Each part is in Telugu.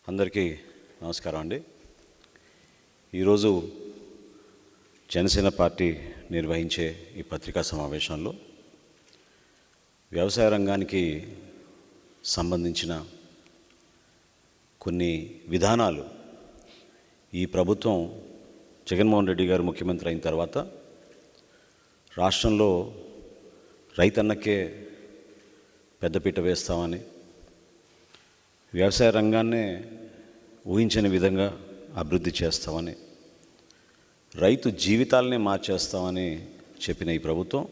అందరికీ నమస్కారం అండి. ఈరోజు జనసేన పార్టీ నిర్వహించే ఈ పత్రికా సమావేశంలో వ్యవసాయ రంగానికి సంబంధించిన కొన్ని విధానాలు ఈ ప్రభుత్వం జగన్మోహన్ రెడ్డి గారు ముఖ్యమంత్రి అయిన తర్వాత రాష్ట్రంలో రైతన్నకే పెద్దపీట వేస్తామని, వ్యవసాయ రంగాన్నే ఊహించని విధంగా అభివృద్ధి చేస్తామని, రైతు జీవితాలనే మార్చేస్తామని చెప్పిన ఈ ప్రభుత్వం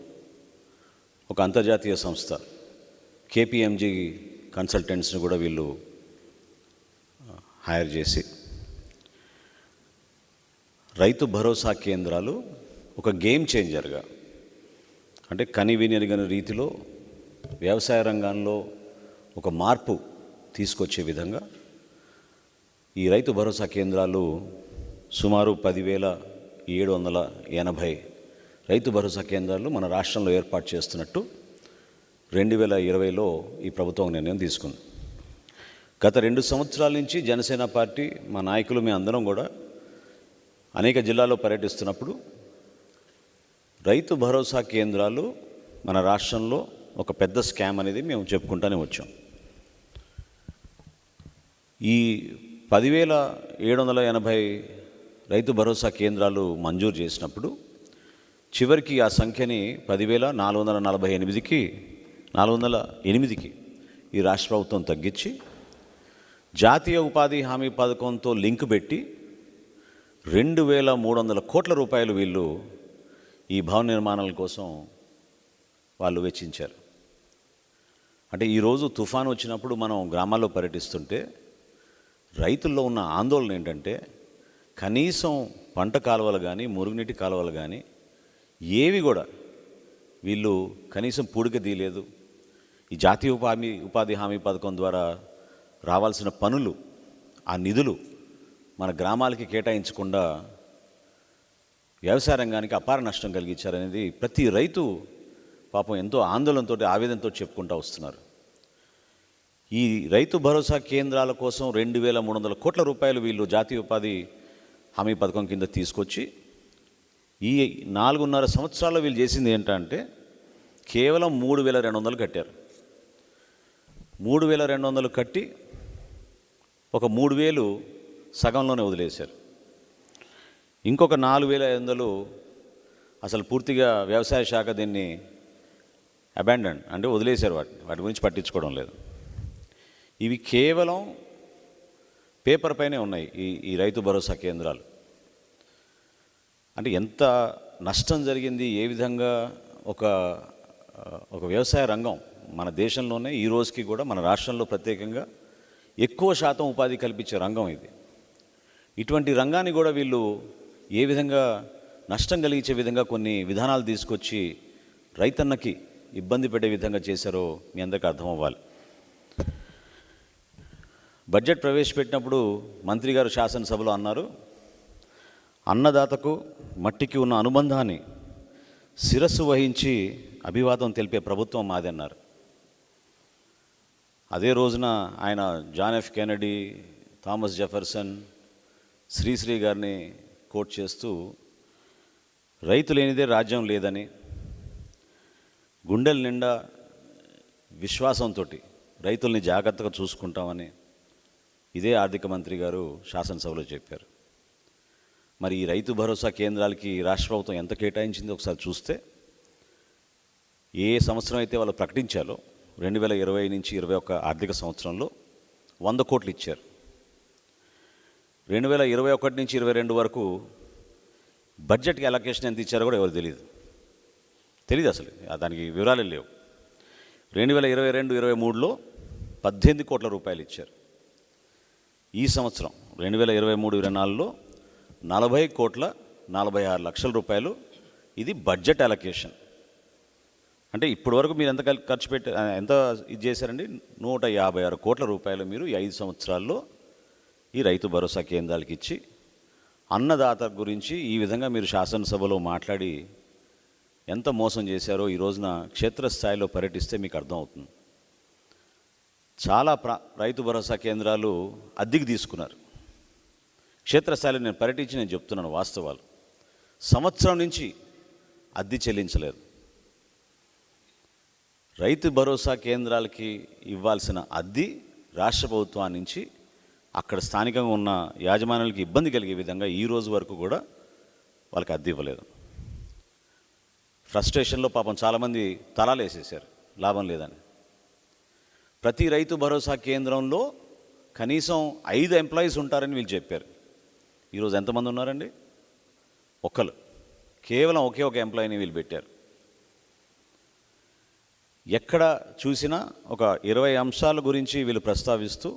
ఒక అంతర్జాతీయ సంస్థ KPMG కన్సల్టెంట్స్ని కూడా వీళ్ళు హైర్ చేసి రైతు భరోసా కేంద్రాలు ఒక గేమ్ చేంజర్గా, అంటే కనివిని ఎరుగని రీతిలో వ్యవసాయ రంగంలో ఒక మార్పు తీసుకొచ్చే విధంగా ఈ రైతు భరోసా కేంద్రాలు సుమారు 10,780 రైతు భరోసా కేంద్రాలు మన రాష్ట్రంలో ఏర్పాటు చేస్తున్నట్టు 2020లో ఈ ప్రభుత్వం నిర్ణయం తీసుకుంది. గత 2 సంవత్సరాల నుంచి జనసేన పార్టీ, మా నాయకులు, మీ అందరం కూడా అనేక జిల్లాల్లో పర్యటిస్తున్నప్పుడు రైతు భరోసా కేంద్రాలు మన రాష్ట్రంలో ఒక పెద్ద స్కామ్ అనేది మేము చెప్పుకుంటూనే వచ్చాం. ఈ 10,780 రైతు భరోసా కేంద్రాలు మంజూరు చేసినప్పుడు చివరికి ఆ సంఖ్యని 10,448కి ఈ రాష్ట్ర ప్రభుత్వం తగ్గించి జాతీయ ఉపాధి హామీ పథకంతో లింక్ పెట్టి 2,300 కోట్ల రూపాయలు వీళ్ళు ఈ భవన నిర్మాణాల కోసం వాళ్ళు వెచ్చించారు. అంటే ఈరోజు తుఫాను వచ్చినప్పుడు మనం గ్రామాల్లో పర్యటిస్తుంటే రైతుల్లో ఉన్న ఆందోళన ఏంటంటే, కనీసం పంట కాలువలు కానీ, మురుగునీటి కాలువలు కానీ ఏవి కూడా వీళ్ళు కనీసం పూడిక తీయలేదు. ఈ జాతీయ ఉపాధి హామీ పథకం ద్వారా రావాల్సిన పనులు, ఆ నిధులు మన గ్రామాలకి కేటాయించకుండా వ్యవసాయ రంగానికి అపార నష్టం కలిగించారనేది ప్రతి రైతు పాపం ఎంతో ఆందోళనతో, ఆవేదనతో చెప్పుకుంటూ వస్తున్నారు. ఈ రైతు భరోసా కేంద్రాల కోసం 2,300 కోట్ల రూపాయలు వీళ్ళు జాతీయ ఉపాధి హామీ పథకం కింద తీసుకొచ్చి ఈ 4.5 సంవత్సరాల్లో వీళ్ళు చేసింది ఏంటంటే కేవలం 3,200 కట్టారు. 3,200 కట్టి ఒక 3,000 సగంలోనే వదిలేశారు. ఇంకొక 4,500 అసలు పూర్తిగా వ్యవసాయ శాఖ దీన్ని అబాండన్, అంటే వదిలేశారు. వాటి గురించి పట్టించుకోవడం లేదు. ఇవి కేవలం పేపర్ పైనే ఉన్నాయి ఈ రైతు భరోసా కేంద్రాలు. అంటే ఎంత నష్టం జరిగింది, ఏ విధంగా ఒక వ్యవసాయ రంగం మన దేశంలోనే ఈ రోజుకి కూడా మన రాష్ట్రంలో ప్రత్యేకంగా ఎక్కువ శాతం ఉపాధి కల్పించే రంగం ఇది. ఇటువంటి రంగాన్ని కూడా వీళ్ళు ఏ విధంగా నష్టం కలిగించే విధంగా కొన్ని విధానాలు తీసుకొచ్చి రైతన్నకి ఇబ్బంది పెట్టే విధంగా చేశారో మీ అందరికీ అర్థం అవ్వాలి. బడ్జెట్ ప్రవేశపెట్టినప్పుడు మంత్రి గారు శాసనసభలో అన్నారు, అన్నదాతకు మట్టికి ఉన్న అనుబంధాన్ని శిరస్సు వహించి అభివాదం తెలిపే ప్రభుత్వం మాది అన్నారు. అదే రోజున ఆయన John F Kennedy, Thomas Jefferson, Sri Sri గారిని కోట్ చేస్తూ రైతు లేనిదే రాజ్యం లేదని, గుండెల నిండా విశ్వాసంతో రైతుల్ని జాగ్రత్తగా చూసుకుంటామని ఇదే ఆర్థిక మంత్రి గారు శాసనసభలో చెప్పారు. మరి ఈ రైతు భరోసా కేంద్రాలకి రాష్ట్ర ప్రభుత్వం ఎంత కేటాయించిందో ఒకసారి చూస్తే, ఏ సంవత్సరం అయితే వాళ్ళు ప్రకటించాలో 2020 నుంచి 2021 ఆర్థిక సంవత్సరంలో 100 కోట్లు ఇచ్చారు. 2021 నుంచి 2022 వరకు బడ్జెట్కి అలొకేషన్ ఎంత ఇచ్చారో కూడా ఎవరు తెలియదు అసలు, దానికి వివరాలే లేవు. 2022-23లో 18 కోట్ల రూపాయలు ఇచ్చారు. ఈ సంవత్సరం 2023-24లో 40,46 లక్షల ఇది బడ్జెట్ అలొకేషన్. అంటే ఇప్పటి వరకు మీరు ఎంత ఖర్చు పెట్టి ఎంత ఇది చేశారండి? 156 కోట్ల రూపాయలు మీరు ఈ 5 సంవత్సరాల్లో ఈ రైతు భరోసా కేంద్రాలకి ఇచ్చి అన్నదాత గురించి ఈ విధంగా మీరు శాసనసభలో మాట్లాడి ఎంత మోసం చేశారో ఈ రోజున క్షేత్రస్థాయిలో పర్యటిస్తే మీకు అర్థమవుతుంది. చాలా రైతు భరోసా కేంద్రాలు అద్దెకి తీసుకున్నారు. క్షేత్రస్థాయిలో నేను పర్యటించి నేను చెప్తున్నాను వాస్తవాలు. సంవత్సరం నుంచి అద్దె చెల్లించలేదు. రైతు భరోసా కేంద్రాలకి ఇవ్వాల్సిన అద్దె రాష్ట్ర ప్రభుత్వాన్ని నుంచి అక్కడ స్థానికంగా ఉన్న యాజమాన్యాలకి ఇబ్బంది కలిగే విధంగా ఈ రోజు వరకు కూడా వాళ్ళకి అద్దె ఇవ్వలేదు. ఫ్రస్ట్రేషన్లో పాపం చాలామంది తలాలు వేసేసారు లాభం లేదని. ప్రతి రైతు భరోసా కేంద్రంలో కనీసం 5 ఎంప్లాయీస్ ఉంటారని వీళ్ళు చెప్పారు. ఈరోజు ఎంతమంది ఉన్నారండి? ఒక్కరు, కేవలం ఒకే ఒక ఎంప్లాయీని వీళ్ళు పెట్టారు. ఎక్కడ చూసినా ఒక 20 అంశాల గురించి వీళ్ళు ప్రస్తావిస్తూ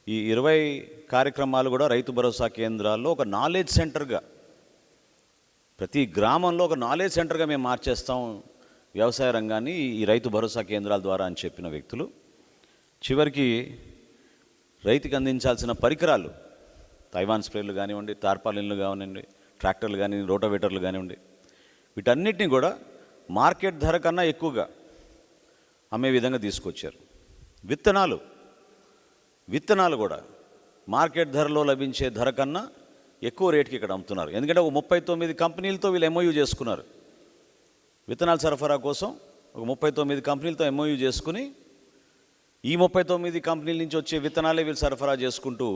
ఈ 20 కార్యక్రమాలు కూడా రైతు భరోసా కేంద్రాల్లో ఒక నాలెడ్జ్ సెంటర్గా, ప్రతి గ్రామంలో ఒక నాలెడ్జ్ సెంటర్గా మేము మార్చేస్తాం వ్యవసాయ రంగాన్ని ఈ రైతు భరోసా కేంద్రాల ద్వారా అని చెప్పిన వ్యక్తులు చివరికి రైతుకి అందించాల్సిన పరికరాలు, తైవాన్ స్ప్రేలు కానివ్వండి, తార్పాలిన్లు కానివ్వండి, ట్రాక్టర్లు కానివ్వండి, రోటోవేటర్లు కానివ్వండి, వీటన్నిటిని కూడా మార్కెట్ ధర కన్నా ఎక్కువగా అమ్మే విధంగా తీసుకొచ్చారు. విత్తనాలు కూడా మార్కెట్ ధరలో లభించే ధర కన్నా ఎక్కువ రేటుకి ఇక్కడ అమ్ముతున్నారు. ఎందుకంటే ఒక 39 కంపెనీలతో వీళ్ళు ఎంఓయూ చేసుకున్నారు. విత్తనాల సరఫరా కోసం ఒక 39 కంపెనీలతో ఎంఓయూ చేసుకుని ఈ 39 కంపెనీల నుంచి వచ్చే విత్తనాలే వీళ్ళు సరఫరా చేసుకుంటూ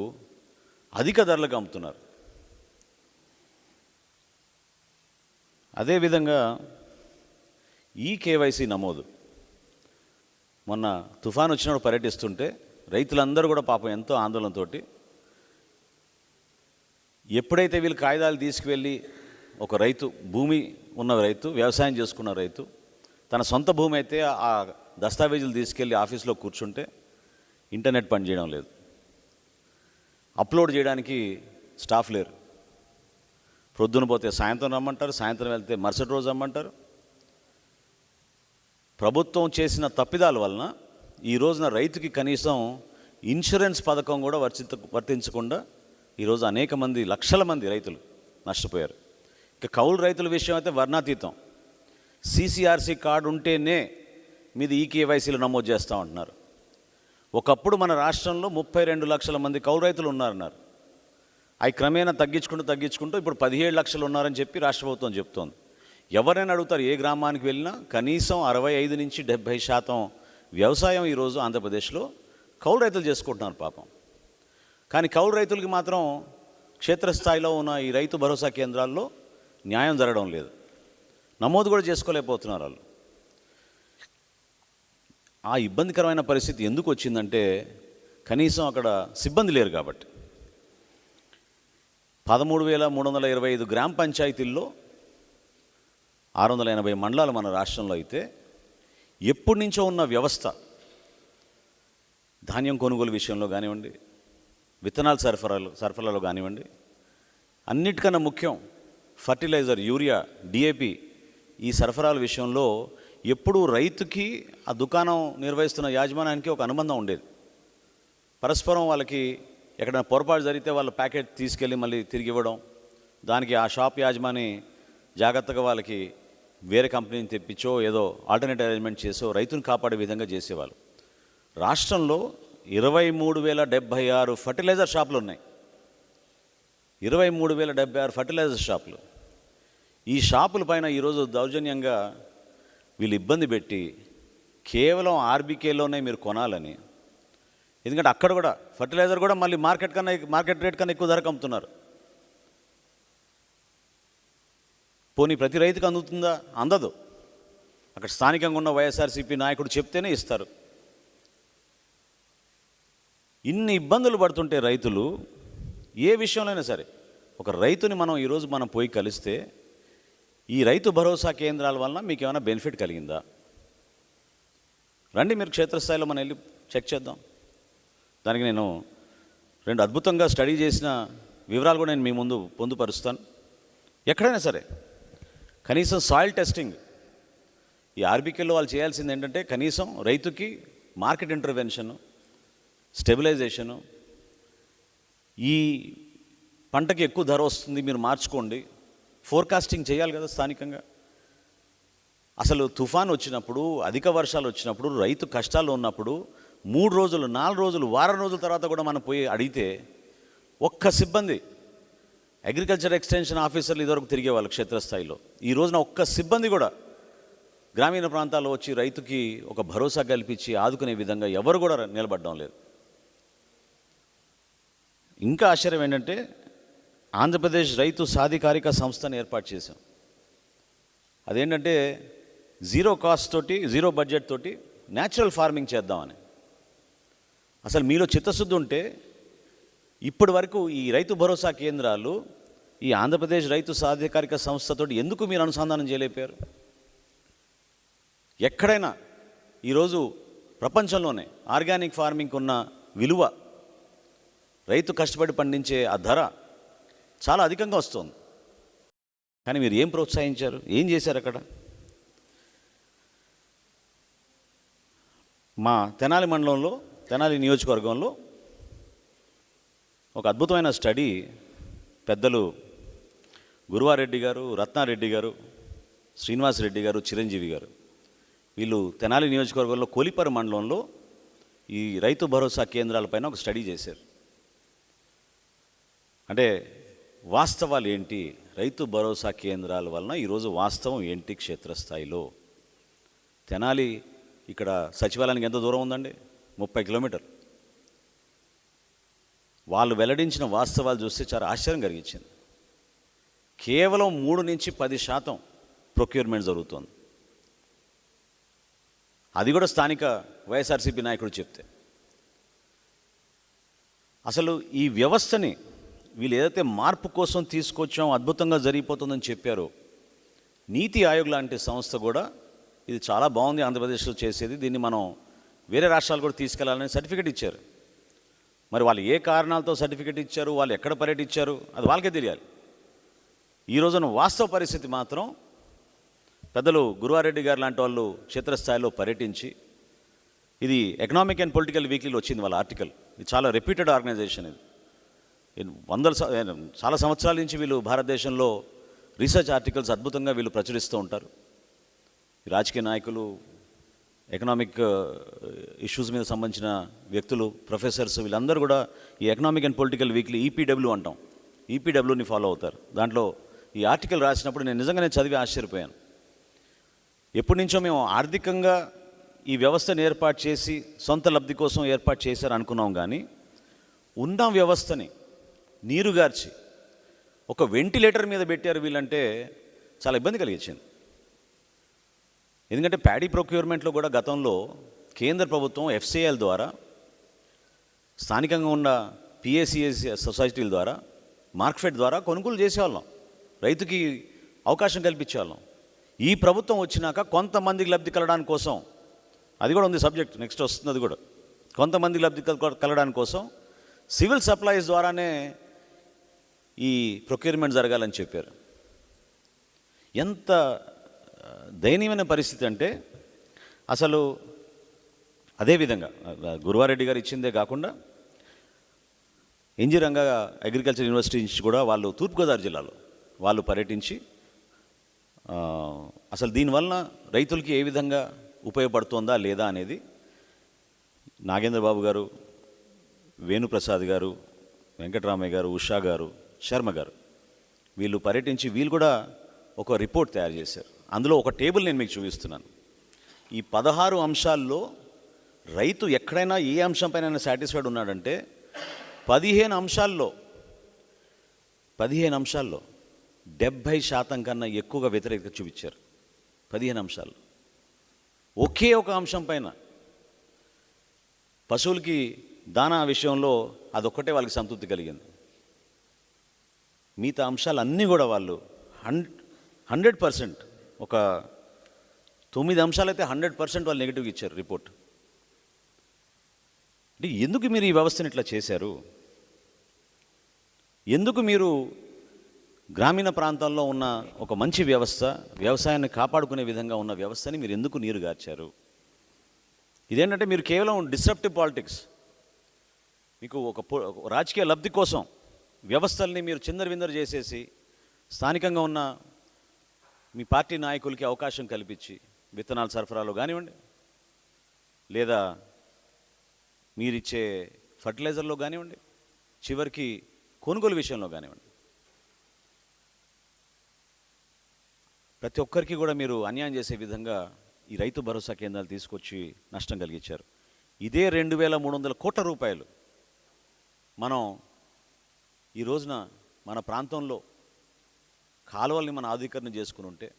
అధిక ధరలకు అమ్ముతున్నారు. అదేవిధంగా ఈ కేవైసీ నమోదు, మొన్న తుఫాను వచ్చినప్పుడు పర్యటిస్తుంటే రైతులందరూ కూడా పాపం ఎంతో ఆందోళనతో ఎప్పుడైతే వీళ్ళు కాగితాలు తీసుకువెళ్ళి ఒక రైతు, భూమి ఉన్న రైతు, వ్యవసాయం చేసుకున్న రైతు తన సొంత భూమి అయితే ఆ దస్తావేజులు తీసుకెళ్ళి ఆఫీస్లో కూర్చుంటే ఇంటర్నెట్ పనిచేయడం లేదు, అప్లోడ్ చేయడానికి స్టాఫ్ లేరు. ప్రొద్దున పోతే సాయంత్రం రమ్మంటారు, సాయంత్రం వెళ్తే మరుసటి రోజు రమ్మంటారు. ప్రభుత్వం చేసిన తప్పిదాల వలన ఈ రోజున రైతుకి కనీసం ఇన్సూరెన్స్ పథకం కూడా వర్తించకుండా ఈరోజు అనేక మంది, లక్షల మంది రైతులు నష్టపోయారు. ఇక కౌలు రైతుల విషయం అయితే వర్ణాతీతం. CCRC కార్డు ఉంటేనే మీది ఈ కేవైసీలు నమోదు చేస్తామంటున్నారు. ఒకప్పుడు మన రాష్ట్రంలో 32 లక్షల మంది కౌలు రైతులు ఉన్నారన్నారు. అవి క్రమేణా తగ్గించుకుంటూ ఇప్పుడు 17 లక్షలు ఉన్నారని చెప్పి రాష్ట్ర ప్రభుత్వం చెప్తోంది. ఎవరైనా అడుగుతారు, ఏ గ్రామానికి వెళ్ళినా కనీసం 65 నుంచి 70% వ్యవసాయం ఈరోజు ఆంధ్రప్రదేశ్లో కౌలు రైతులు చేసుకుంటున్నారు పాపం. కానీ కౌలు రైతులకి మాత్రం క్షేత్రస్థాయిలో ఉన్న ఈ రైతు భరోసా కేంద్రాల్లో న్యాయం జరగడం లేదు, నమోదు కూడా చేసుకోలేకపోతున్నారు వాళ్ళు. ఆ ఇబ్బందికరమైన పరిస్థితి ఎందుకు వచ్చిందంటే కనీసం అక్కడ సిబ్బంది లేరు కాబట్టి. 13,325 గ్రామ పంచాయతీల్లో 680 మండలాలు మన రాష్ట్రంలో అయితే ఎప్పటి నుంచో ఉన్న వ్యవస్థ, ధాన్యం కొనుగోలు విషయంలో కానివ్వండి, విత్తనాల సరఫరాలో కానివ్వండి, అన్నిటికన్నా ముఖ్యం ఫర్టిలైజర్, యూరియా, DAP ఈ సరఫరాల విషయంలో ఎప్పుడూ రైతుకి ఆ దుకాణం నిర్వహిస్తున్న యాజమాన్యానికి ఒక అనుబంధం ఉండేది. పరస్పరం వాళ్ళకి ఎక్కడైనా పొరపాటు జరిగితే వాళ్ళ ప్యాకెట్ తీసుకెళ్ళి మళ్ళీ తిరిగి ఇవ్వడం, దానికి ఆ షాప్ యాజమాని జాగ్రత్తగా వాళ్ళకి వేరే కంపెనీని తెప్పించో ఏదో ఆల్టర్నేటివ్ అరేంజ్మెంట్ చేసో రైతుని కాపాడే విధంగా చేసేవాళ్ళు. రాష్ట్రంలో 23,076 ఫర్టిలైజర్ షాపులు ఉన్నాయి. 23,076 ఫర్టిలైజర్ షాపులు. ఈ షాపుల పైన ఈరోజు దౌర్జన్యంగా వీళ్ళు ఇబ్బంది పెట్టి కేవలం RBKలోనే మీరు కొనాలని, ఎందుకంటే అక్కడ కూడా ఫర్టిలైజర్ కూడా మళ్ళీ మార్కెట్ రేట్ కన్నా ఎక్కువ ధరకు అమ్ముతున్నారు. పోనీ ప్రతి రైతుకు అందుతుందా? అందదు. అక్కడ స్థానికంగా ఉన్న వైఎస్ఆర్సీపీ నాయకుడు చెప్తేనే ఇస్తారు. ఇన్ని ఇబ్బందులు పడుతుంటే రైతులు ఏ విషయంలోనైనా సరే, ఒక రైతుని ఈరోజు మనం పోయి కలిస్తే ఈ రైతు భరోసా కేంద్రాల వలన మీకు ఏమైనా బెనిఫిట్ కలిగిందా? రండి, మీరు క్షేత్రస్థాయిలో మనం వెళ్ళి చెక్ చేద్దాం. దానికి నేను 2 అద్భుతంగా స్టడీ చేసిన వివరాలు కూడా నేను మీ ముందు పొందుపరుస్తాను. ఎక్కడైనా సరే కనీసం సాయిల్ టెస్టింగ్, ఈ RBKలో వాళ్ళు చేయాల్సింది ఏంటంటే కనీసం రైతుకి మార్కెట్ ఇంటర్వెన్షను, స్టెబిలైజేషను, ఈ పంటకి ఎక్కువ ధర వస్తుంది మీరు మార్చుకోండి, ఫోర్కాస్టింగ్ చేయాలి కదా స్థానికంగా. అసలు తుఫాన్ వచ్చినప్పుడు, అధిక వర్షాలు వచ్చినప్పుడు, రైతు కష్టాలు ఉన్నప్పుడు 3 రోజులు, 4 రోజులు, వారం రోజుల తర్వాత కూడా మనం పోయి అడిగితే ఒక్క సిబ్బంది, అగ్రికల్చర్ ఎక్స్టెన్షన్ ఆఫీసర్లు ఇదివరకు తిరిగేవాళ్ళు క్షేత్రస్థాయిలో, ఈ రోజున ఒక్క సిబ్బంది కూడా గ్రామీణ ప్రాంతాల్లో వచ్చి రైతుకి ఒక భరోసా కల్పించి ఆదుకునే విధంగా ఎవరు కూడా నిలబడడం లేదు. ఇంకా ఆశ్చర్యం ఏంటంటే ఆంధ్రప్రదేశ్ రైతు సాధికారిక సంస్థను ఏర్పాటు చేశాం. అదేంటంటే జీరో కాస్ట్ తోటి, జీరో బడ్జెట్ తోటి న్యాచురల్ ఫార్మింగ్ చేద్దామని. అసలు మీలో చిత్తశుద్ధి ఉంటే ఇప్పటి వరకు ఈ రైతు భరోసా కేంద్రాలు ఈ ఆంధ్రప్రదేశ్ రైతు సాధికారిక సంస్థతోటి ఎందుకు మీరు అనుసంధానం చేయలేపారు? ఎక్కడైనా ఈరోజు ప్రపంచంలోనే ఆర్గానిక్ ఫార్మింగ్కి ఉన్న విలువ, రైతు కష్టపడి పండించే ఆ ధర చాలా అధికంగా వస్తుంది. కానీ మీరు ఏం ప్రోత్సహించారు, ఏం చేశారు? అక్కడ మా తెనాలి మండలంలో, తెనాలి నియోజకవర్గంలో ఒక అద్భుతమైన స్టడీ పెద్దలు గురువారెడ్డి గారు, రత్నారెడ్డి గారు, శ్రీనివాసరెడ్డి గారు, చిరంజీవి గారు, వీళ్ళు తెనాలి నియోజకవర్గంలో కొలిపర మండలంలో ఈ రైతు భరోసా కేంద్రాలపైన ఒక స్టడీ చేశారు. అంటే వాస్తవాలు ఏంటి, రైతు భరోసా కేంద్రాల వలన ఈరోజు వాస్తవం ఏంటి క్షేత్రస్థాయిలో? తెనాలి ఇక్కడ సచివాలయానికి ఎంత దూరం ఉందండి? 30 కిలోమీటర్లు. వాళ్ళు వెల్లడించిన వాస్తవాలు చూస్తే చాలా ఆశ్చర్యం కలిగించింది. కేవలం 3 నుంచి 10% ప్రొక్యూర్మెంట్ జరుగుతుంది. అది కూడా స్థానిక వైఎస్ఆర్సీపీ నాయకుడు చెప్తే. అసలు ఈ వ్యవస్థని వీళ్ళు ఏదైతే మార్పు కోసం తీసుకొచ్చామో, అద్భుతంగా జరిగిపోతుందని చెప్పారో, నీతి ఆయోగ్ లాంటి సంస్థ కూడా ఇది చాలా బాగుంది ఆంధ్రప్రదేశ్లో చేసేది, దీన్ని మనం వేరే రాష్ట్రాలు కూడా తీసుకెళ్లాలని సర్టిఫికెట్ ఇచ్చారు. మరి వాళ్ళు ఏ కారణాలతో సర్టిఫికెట్ ఇచ్చారు, వాళ్ళు ఎక్కడ పర్యటించారు, అది వాళ్ళకే తెలియాలి. ఈ రోజున వాస్తవ పరిస్థితి మాత్రం పెద్దలు గురువారెడ్డి గారు లాంటి వాళ్ళు క్షేత్రస్థాయిలో పర్యటించి, ఇది ఎకనామిక్ అండ్ పొలిటికల్ వీక్లీలో వచ్చింది వాళ్ళ ఆర్టికల్. ఇది చాలా రెప్యూటెడ్ ఆర్గనైజేషన్. ఇది చాలా సంవత్సరాల నుంచి వీళ్ళు భారతదేశంలో రీసెర్చ్ ఆర్టికల్స్ అద్భుతంగా వీళ్ళు ప్రచురిస్తూ ఉంటారు. రాజకీయ నాయకులు, ఎకనామిక్ ఇష్యూస్ మీద సంబంధించిన వ్యక్తులు, ప్రొఫెసర్స్, వీళ్ళందరూ కూడా ఈ economic and political weekly EPW అంటాం, ఈపీడబ్ల్యూని ఫాలో అవుతారు. దాంట్లో ఈ ఆర్టికల్ రాసినప్పుడు నేను నిజంగానే చదివి ఆశ్చర్యపోయాను. ఎప్పటి నుంచో మేము ఆర్థికంగా ఈ వ్యవస్థను ఏర్పాటు చేసి సొంత లబ్ధి కోసం ఏర్పాటు చేశారు అనుకున్నాం, కానీ ఉన్న వ్యవస్థని నీరుగార్చి ఒక వెంటిలేటర్ మీద పెట్టారు వీళ్ళంటే చాలా ఇబ్బంది కలిగించింది. ఎందుకంటే ప్యాడీ ప్రొక్యూర్మెంట్లో కూడా గతంలో కేంద్ర ప్రభుత్వం ఎఫ్సిఐల ద్వారా, స్థానికంగా ఉన్న పిఏసిఎస్ సొసైటీల ద్వారా, మార్కెట్ ద్వారా కొనుగోలు చేసేవాళ్ళం, రైతుకి అవకాశం కల్పించేవాళ్ళం. ఈ ప్రభుత్వం వచ్చినాక కొంతమందికి లబ్ధి కలగడానికి కోసం, అది కూడా ఉంది సబ్జెక్ట్, నెక్స్ట్ వస్తుంది, అది కూడా కొంతమందికి లబ్ధి కలగడానికి కోసం సివిల్ సప్లైస్ ద్వారానే ఈ ప్రొక్యూర్మెంట్ జరగాలని చెప్పారు. ఎంత దయనీయమైన పరిస్థితి అంటే, అసలు అదేవిధంగా గురువారెడ్డి గారు ఇచ్చిందే కాకుండా ఎన్జి రంగా అగ్రికల్చర్ యూనివర్సిటీ నుంచి కూడా వాళ్ళు తూర్పుగోదావరి జిల్లాలో వాళ్ళు పర్యటించి అసలు దీనివలన రైతులకి ఏ విధంగా ఉపయోగపడుతుందా లేదా అనేది నాగేంద్రబాబు గారు, వేణుప్రసాద్ గారు, వెంకటరామయ్య గారు, ఉషా గారు, శర్మ గారు వీళ్ళు పర్యటించి వీళ్ళు కూడా ఒక రిపోర్ట్ తయారు చేశారు. అందులో ఒక టేబుల్ నేను మీకు చూపిస్తున్నాను. ఈ 16 అంశాల్లో రైతు ఎక్కడైనా ఏ అంశంపైన సాటిస్ఫైడ్ ఉన్నాడంటే 15 అంశాల్లో 70% కన్నా ఎక్కువగా వ్యతిరేకత చూపించారు. 15 అంశాలు. ఒకే ఒక అంశం పైన, పశువులకి దానా విషయంలో అదొక్కటే వాళ్ళకి సంతృప్తి కలిగింది. మిగతా అంశాలన్నీ కూడా వాళ్ళు 100%, ఒక 9 అంశాలైతే 100% వాళ్ళు నెగిటివ్గా ఇచ్చారు రిపోర్ట్. అంటే ఎందుకు మీరు ఈ వ్యవస్థను ఇట్లా చేశారు? ఎందుకు మీరు గ్రామీణ ప్రాంతాల్లో ఉన్న ఒక మంచి వ్యవస్థ, వ్యవసాయాన్ని కాపాడుకునే విధంగా ఉన్న వ్యవస్థని మీరు ఎందుకు నీరుగార్చారు? ఇదేంటంటే మీరు కేవలం డిస్రప్టివ్ పాలిటిక్స్, మీకు ఒక రాజకీయ లబ్ధి కోసం వ్యవస్థల్ని మీరు చిందరవిందరు చేసేసి స్థానికంగా ఉన్న మీ పార్టీ నాయకులకి అవకాశం కల్పించి విత్తనాల సరఫరాలో కానివ్వండి, లేదా మీరిచ్చే ఫర్టిలైజర్లో కానివ్వండి, చివరికి కొనుగోలు విషయంలో కానివ్వండి, ప్రతి ఒక్కరికి కూడా మీరు అన్యాయం చేసే విధంగా ఈ రైతు భరోసా కేంద్రాలు తీసుకొచ్చి నష్టం కలిగించారు. ఇదే 2,300 కోట్ల రూపాయలు మనం ఈ రోజున మన ప్రాంతంలో కాలువల్ని మన ఆధునీకరణ చేసుకుని ఉంటే,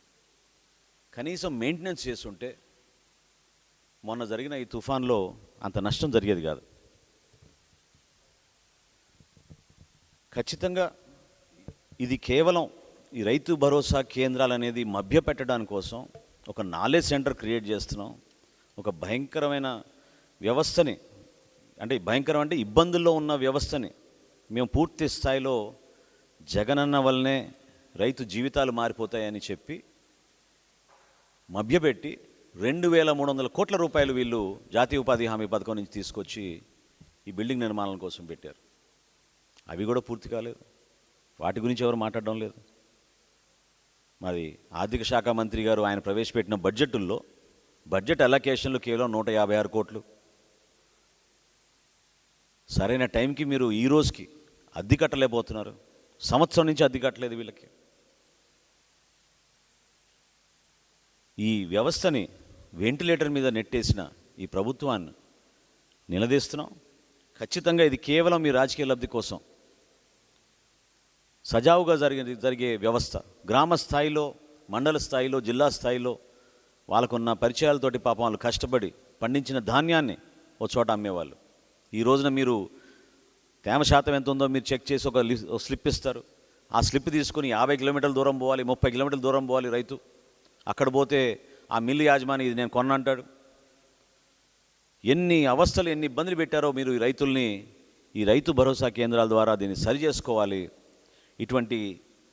కనీసం మెయింటెనెన్స్ చేస్తుంటే మొన్న జరిగిన ఈ తుఫాన్లో అంత నష్టం జరిగేది కాదు. ఖచ్చితంగా ఇది కేవలం ఈ రైతు భరోసా కేంద్రాలు అనేది మభ్యపెట్టడానికి కోసం ఒక నాలెడ్జ్ సెంటర్ క్రియేట్ చేస్తున్నాం. ఒక భయంకరమైన వ్యవస్థని, అంటే భయంకరం అంటే ఇబ్బందుల్లో ఉన్న వ్యవస్థని మేము పూర్తి స్థాయిలో జగనన్న వల్లనే రైతు జీవితాలు మారిపోతాయని చెప్పి మభ్యపెట్టి 2,300 కోట్ల రూపాయలు వీళ్ళు జాతీయ ఉపాధి హామీ పథకం నుంచి తీసుకొచ్చి ఈ బిల్డింగ్ నిర్మాణాల కోసం పెట్టారు. అవి కూడా పూర్తి కాలేదు. వాటి గురించి ఎవరు మాట్లాడడం లేదు. మరి ఆర్థిక శాఖ మంత్రి గారు ఆయన ప్రవేశపెట్టిన బడ్జెట్లో బడ్జెట్ అలొకేషన్లు కేవలం 156 కోట్లు. సరైన టైంకి మీరు ఈ రోజుకి అద్దె కట్టలేకపోతున్నారు. సంవత్సరం నుంచి అద్దె కట్టలేదు వీళ్ళకి. ఈ వ్యవస్థని వెంటిలేటర్ మీద నెట్టేసిన ఈ ప్రభుత్వాన్ని నిలదీస్తున్నాం. ఖచ్చితంగా ఇది కేవలం మీ రాజకీయ లబ్ధి కోసం సజావుగా జరిగే వ్యవస్థ. గ్రామ స్థాయిలో, మండల స్థాయిలో, జిల్లా స్థాయిలో వాళ్ళకున్న పరిచయాలతోటి పాపం వాళ్ళు కష్టపడి పండించిన ధాన్యాన్ని ఓ చోట అమ్మేవాళ్ళు. ఈ రోజున మీరు తేమ శాతం ఎంత ఉందో మీరు చెక్ చేసి ఒక స్లిప్ ఇస్తారు. ఆ స్లిప్ తీసుకుని 50 కిలోమీటర్ల దూరం పోవాలి, 30 కిలోమీటర్ల దూరం పోవాలి రైతు. అక్కడ పోతే ఆ మిల్లు యాజమాని ఇది నేను కొన్న అంటాడు. ఎన్ని అవస్థలు, ఎన్ని ఇబ్బందులు పెట్టారో మీరు ఈ రైతుల్ని. ఈ రైతు భరోసా కేంద్రాల ద్వారా దీన్ని సరి చేసుకోవాలి. ఇటువంటి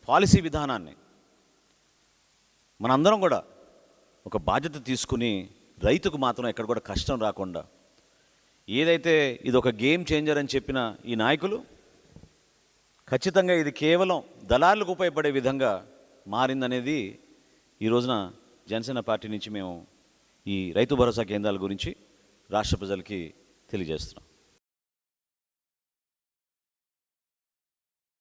పాలసీ విధానాన్ని మనందరం కూడా ఒక బాధ్యత తీసుకుని రైతుకు మాత్రం ఎక్కడ కూడా కష్టం రాకుండా, ఏదైతే ఇది ఒక గేమ్ చేంజర్ అని చెప్పిన ఈ నాయకులు ఖచ్చితంగా ఇది కేవలం దళారులకు ఉపయోగపడే విధంగా మారిందనేది ఈ రోజున జనసేన పార్టీ నుంచి మేము ఈ రైతు భరోసా కేంద్రాల గురించి రాష్ట్ర ప్రజలకి తెలియజేస్తున్నాం.